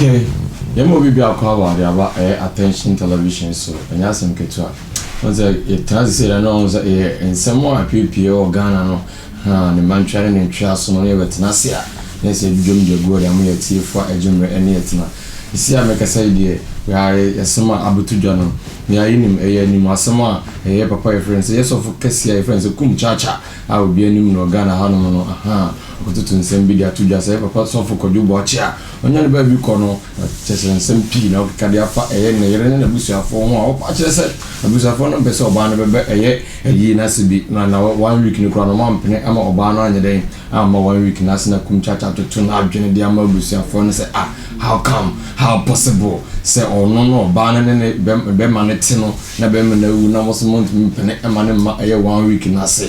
Okay. Yemo bibi akwa de aba attention television so anya sem ketua. Once it transit no once ensem a PPA o Ghana no ha ne mantware ne ntwa so no ye betenase a na se dwom de go ya mo ye tiefo adwumre ene yetina. Isi a mekasa ide we are yesema abutudwa no me ayinim nim asema papa your friends yes of kesi your friends kumchacha a obi anim no Ghana ha no aha otutu nsem bi dia tudwa say papa so for Kwajo Boakye a onya ne ba bi ko no chese nsem pi na okade afa ne yere na busuafo ho a opa chese say busuafo no pese oba no bebe yi na sibi na 1 week ni kro no mampene ama oba no anye den ama 1 week na sina kumchacha to na adwene dia ama busuafo no say how come how possible say no oba no ne be manete no na be me na wu na mo so mpene ama ne ma 1 week na say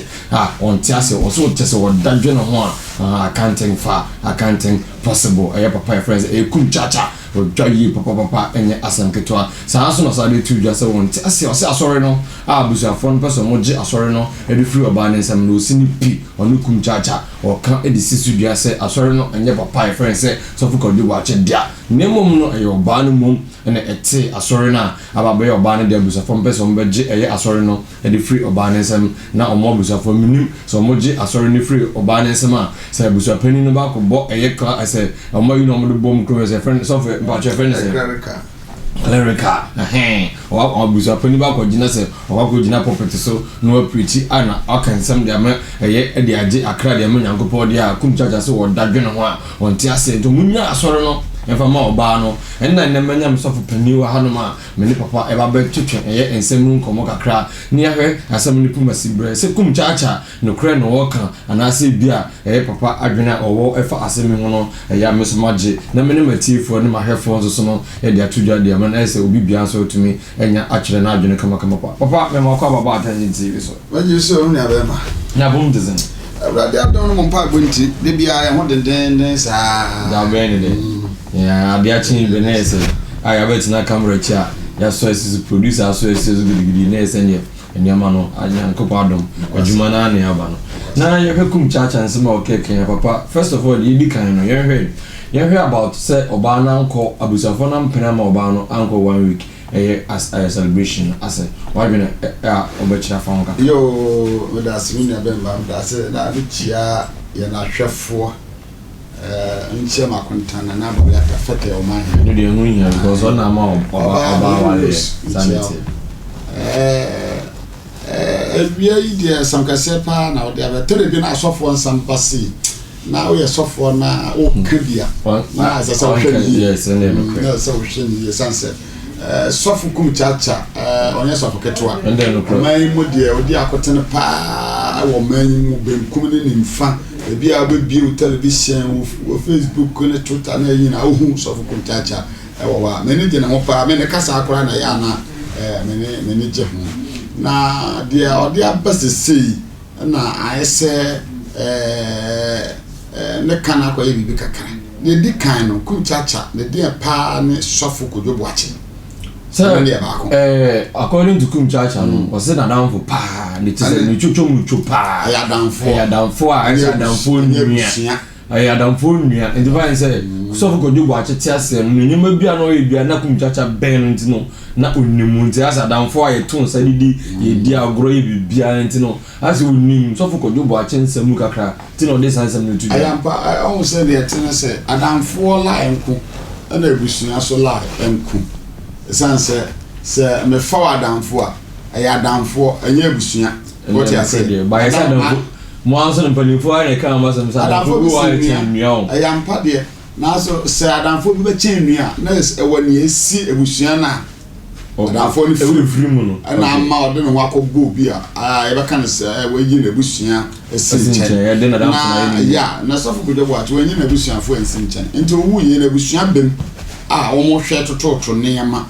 on tiase o so chese wo dadwe no ho a accounting possible papa your friends kumchacha o dwayi papa enye asem ketwa sa so no sa de tudwa se won tiase o se asore no busuafo no person mo je asore no e free oba ne nsem no sini pi onu kumchacha o kan e de sisudua se asore no enye papa your friends se so fu Kwajo Boakye dia nemom no oba no mom ene ete asore na ababe oba ne de busuafo person mo beje asore no e de free oba ne nsem na omo busuafo minim so mo je asore ne free oba ne nsem a se busuapani no ba ko bo ka say omo you know mo de bom ko say friend so about your friend say clerical o busuapani ba ko gina say o ko gina property so no preach ana akansam de ama de age akra de ama nyankopɔ de a kumchacha so wo dadwe no ho a on ti ase to munya asore no efa ma oba no enna nemanya msofo pani wa hanu ma me papa e ba be twetwe ensem nkomo kakra ni ahwe asem ni puma sibre se kumchacha no kre no woka anase bia papa adwena owo efa asem ho no ya mesomaje na me ne matifo ne mahefo so no e de atudwa de ma na ese obi bia so tumi enya akire na adwene kama papa me ma kwa baba attention TV so waje so ni abema na bom dezen abra dia don mo pa gbonti de bia ya ho den sa da bene de yeah abiachi benese aya betina camera cha ya so is producer so is gidi nese nye enyama no anya nkopo adom adwuma na ne aba no na ye kumchacha nsema okeke papa first of all yi kan no ye hwe about say oba na nko abusafo na mpena ma oba no anko 1 week as a celebration as why when obechira fa nka yo da simi na bemba da se na bichia ye na hwefo nche makontana na baba ya perfect o man no de hu nya because on na ma oba wale sanity bia idea sankase pa na ode abetere bi na asofo nsampasi na o ye sofo na o kebia na asasa o hwani yes and na so hwani yes answer sofo kumchacha onye sofo ketwa man mu de odi akotene pa wo man mu benkum ne nimfa ebi abebie television wo Facebook ne Twitter na yin na ohu sofo kumchacha wa me ne de na ho pa me ne kasa akora na ya na me ne je ho na dia odi abasese na ayese ne kana kwa bibi kakra ne di kan no kumchacha ne de pa ne sofo Kwajo Boakye so according to kumchacha no was na down for pa ne tise ne chuchu pa ya danfo nua and divine say so for Kwajo Boakye tiase no nyema bia no ye bia na kumchacha ben ntino na onimu nti asa danfo aye ton sa didi ye di agro ye bia ntino asa onim so for Kwajo Boakye nsam kakra tino de sansam no tu ayampa I say the tino say adanfo la enku na ebusua so la enku sanse se me fa adanfo a ya adanfo anya ebusua what you say by say mo anso mpalifo a ne kan masam sa adanfo bi wa chenua ayampa de na so se adanfo bi be chenua na ewani esi ebusua na adanfo ni free mu no na ma ode no akogbo bi a e be kan se wayi na ebusua esi chen de na adanfo na ya na so Kwajo Boakye wayi na ebusua fo esi chen nti owu yi na ebusua bem a wo mo hwe tototo neyama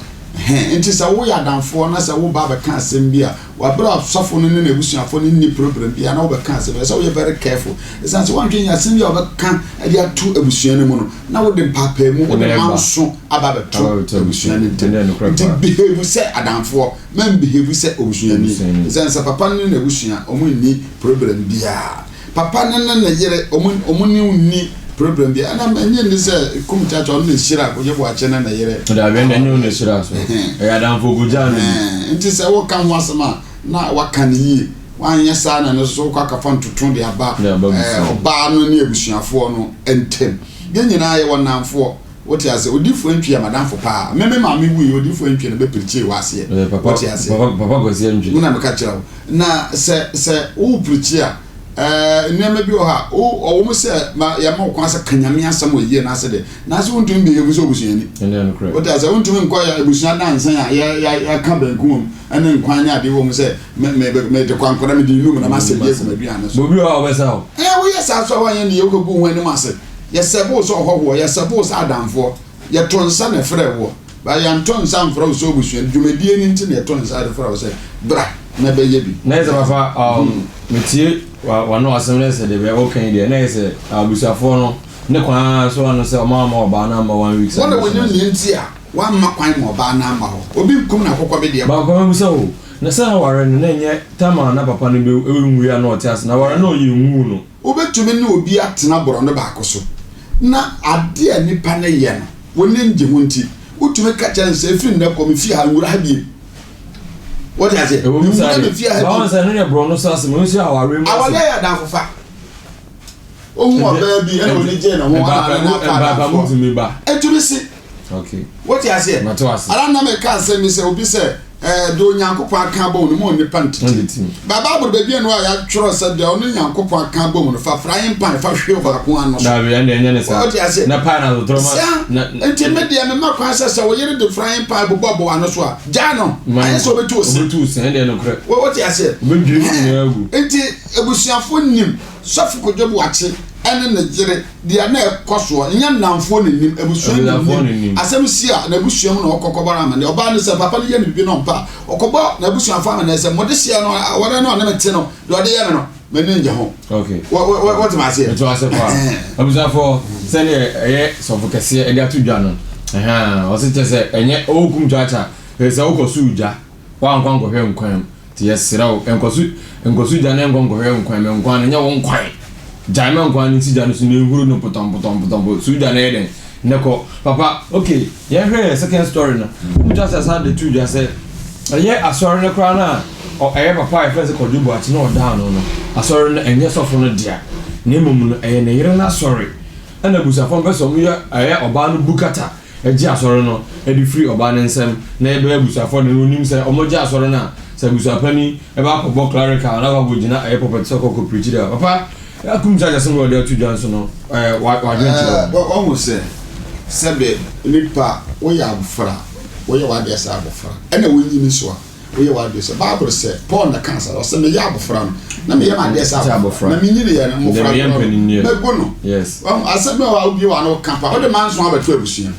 enti sa wo ya danfo na sa wo ba be kan asem bi a wa bra sofo no ne ebusuafo no ni problem bi a na wo be kan asem so we very careful esan se wan twen ya asem bi a wo be kan e dia tu ebusua ne mu no na wo de papa mu wo de manso aba be tu ebusua ne enti behave se adanfo man behave se ebusua ni esan se papa no ne ebusua omo ni problem bi a papa no ne yere omo ni problem bi ana menye ni se kumchacha on shira Kwajo Boakye na yere da be na nyu ne shira so ya dan foguja no nti se wo kan ho asema na waka ne yi wanyɛ saa na ne so kwa kafa ntotun de aba oba no ne abusuafo no entem ye nyina ye wonamfo wote ase odifo ntwe madamfo pa meme ma me wu odifo ntwe no be preach wase wote ase papa go se ntwe una me ka kira na se wo preach nneema bi ha o mo se ma ya ma kwa se kanyame asam oye na se de na se wontum bi yebu so obusuani wote ase wontum nkwa ya obusuan na nsan ya ka bankum ene nkwan nya de wo mo se me de kwa nkora me di num na ma se bi ko aduane so bobi o be sa o wo yesa so wa ye ne yogo bu hwan ni ma se ye sebo so hoho ye sebo so adamfo ye tonsa na frɛ wo ba ya tonsa mfrɛ so obusuani dwumadie ni nti na tonsa de frɛ wo se bra na be ye bi na ye papa metie wa no asem se de be o kan de na ye se abusuafo no ne kwa so ano se o ma oba na ma 1 week wona wonyo ni nti a wa ma kwan ma oba na ma ho obi nkum na kokko be de ba ko mu se o na sa ware no na nye tama na papa no be enwu ya na o tias na ware no ye nwu no obetumi ne obi atena boro no ba ko so na ade anipa ne ye no woni nje ho nti utumi ka chance efiri na ko mi fi ha nwura ha bi what is it? Ba say no bro no so asem no si aware mu awale ya dan fofa ohun oba bi e no ni je na ho ana ba mu tumi ba etumi si okay what is it? Ala na me ka say mi say obi say do nyankopon aka ba onu mo ni pant baba bro be bi no ya tworo say de onu nyankopon aka ba mu no fa frying pan fa hwe ba ko ano so na be enya ne sa na pan na troma na enti me de me makwa say wo yere de frying pan bo ano so a ja no aye so betu se ende no kre what is it? Benjiri ni agu enti ebusuafo nim Kwajo Boakye ene ne jere dia na ekoso nya namfo ne nim ebusuafo nim asem sia na ebusuam na okokobara amane oba ne se papa ne ye ne bibi no mpa okobo na ebusuafo amane se mode sia no awara no na mete no de ode ye me no meni nje ho okay what ma say to ase pa ebusuafo se ne eye sofo kese e dia to dwa no o se te se enye okumchacha se okosu uja wa nkwan ko hwe nkwan ti yesira o enkosu ja na nkwan ko hwe nkwan me nkwan nya wo nkwan Jaima nkwan nti ja no so na ehuru no potom su ja na eden neko papa okay ye hwe second story na just as had the two just say ye asori ne kra na o papa e friend Kwajo Boakye na o down no asori na enye sofo no dia na emom no na yire na asori ana busafo mbe so mu ye oba no bukata eji asori no e di free oba ne nsem na e be busafo no onim se omoji asori na se busafani e ba ko clerical na ba bojina property so ko preach there papa Kumchacha some de to Johnson no wa won say sebe nipa wo ya abufra wo ya wa de sa abufra ena wo nyini so wo ya wa de so Bible say Paul na cancer o say me ya abufra no na me ya ma de sa abufra na me nyini ya na mo fra me go no yes asebe wa obi wa no kampa wo de manso abatu abusuan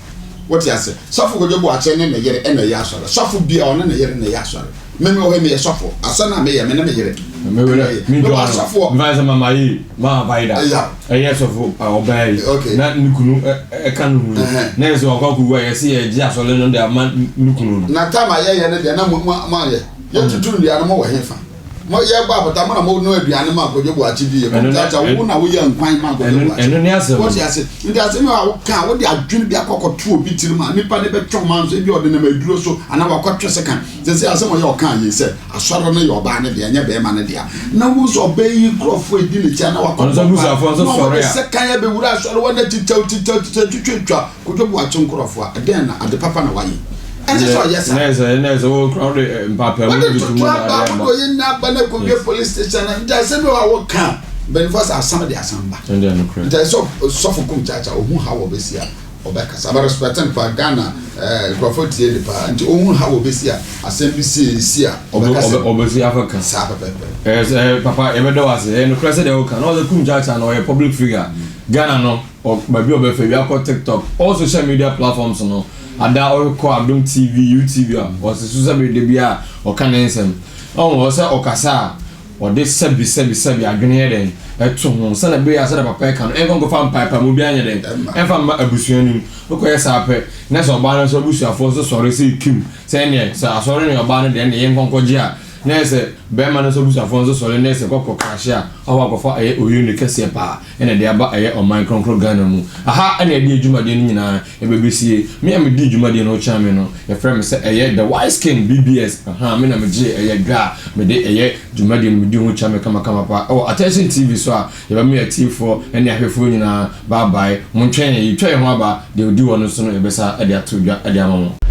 what you say sofo Kwajo Boakye ne yere ena ya asore sofo bia o ne yere ne ya asore me o me sofo asana me ya me na me yere me wele mi do sofo mvaza mama yi ma baida eh sofo obey na nkunu kan hu na yeso akwaku wa yesi ye ji asole no de ama nkunu no na tama ye ne de na ma ye tutu ndi anu mo wo hefa mo ye gba abota mo na mo no aduane ma Kwajo Boakye bi ye Kumchacha wo na wo ye nkwan ma Kwajo Boakye eno ne ase what you say ndi ase me wa wo kan wo de adwene bi akokoto obi tirima nipa ne be twon man so bi ode na maduro so ana wakotwe sekan se ase mo ye o kan ye se asoro no ye oba ne de anya be ma ne de na wo so be yi krofo edi ne tia na wakotwe so busa afo so sore ya sekan ye be wura asoro wona titwa Kwajo Boakye nkrofo a den na ade papa na waye Neza wo crowd mpapa mu bitu mu na ko yin na ba na ko be police station na nta se me wa wo kan ben for asam de asamba nta so for Kumchacha o hu ha wo besia obeka sabar respectant pa Ghana Crawford tie pa nti o hu ha wo besia assembly si a obesi Africa sa papa e be do ase no crase de o kan no the Kumchacha no a public figure Ghana no o ba bi obefe wi akọ TikTok all social media platforms no ada or ko Adom TV YouTube o se susa be de bia o kan ensem o se o kasa o de sebi adwene ye den eto ho se na be ya se da papa kan e gongo fa papa mo bia anye den e fa ma abusuanim o ko ye sa pe na so ba na so abusuafo so sore se kim se ne se asore ne oba ne de ne ye gongo gia na ɛsɛ bɛrima no nso busuafoɔ nso sɔre na ɛsɛ kɔkɔ krahye a ɔwɔ akɔfa ɛyɛ oyiri ne kɛseɛ paa ɛna de aba ɛyɛ ɔman kronkron Ghana mu aha ɛna ɛde adwumadeɛ no nyinaa ɛbɛbɛsie me a medi dwumadeɛ no ɔkyerɛ me no yɛfrɛ me sɛ ɛyɛ the wise king BBS aha me na megye ɛyɛ dwa mede ɛyɛ dwumadeɛ no medi ho kyerɛ me kamakama paa ɛwɔ attention TV so a yɛbɛma yɛ tiifoɔ ɛne ahwɛfoɔ nyinaa bye bye mo ntwɛn yɛtwa yɛn ho aba deɛ odi wɔ no so no yɛbɛsa ɛde ato dwa ɛde ama mo